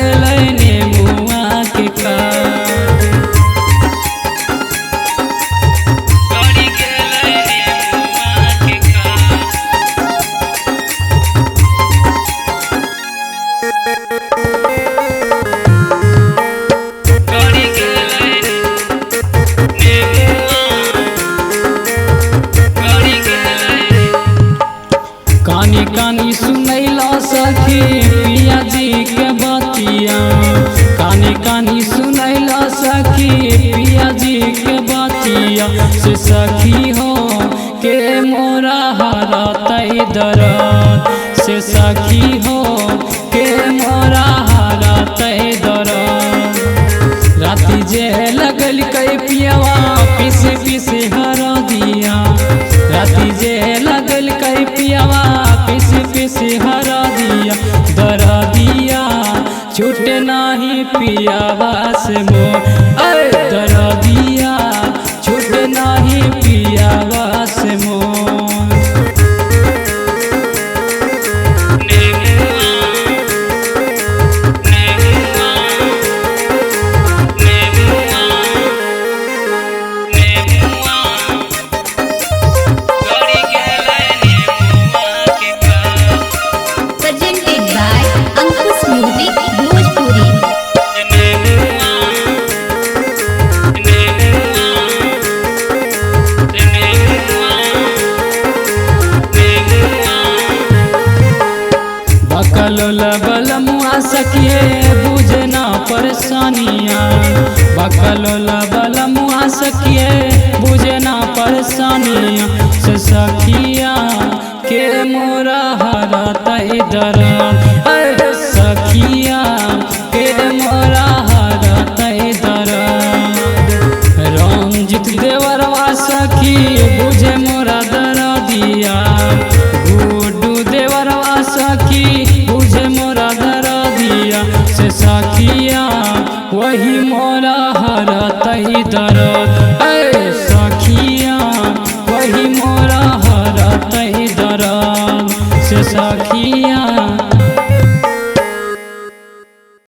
गेलै नेमुआ के काट। कानी कानी सुनैला सखी पिया जी के बतिया, कानी कानी सुनैला सखी पिया जी के बतिया, से सखी हो के मोरा हरतै दरद, से सखी हो के मोरा हरतै दरद। राति जे लगल कै पियवा पीस पीस हरदिया, राति जे लगल कै पियवा पीस पीस हरदिया, दरदिया छूट नाही पियवा से मोर, दरदिया छूट नाही पियवा से मोर। बकलोल बलमुआ सखिए बुझना परेशानिया, बकलोल बलमुआ सखिए बुझना परेशानिया, से सखिया के मोरा हरतै दरद,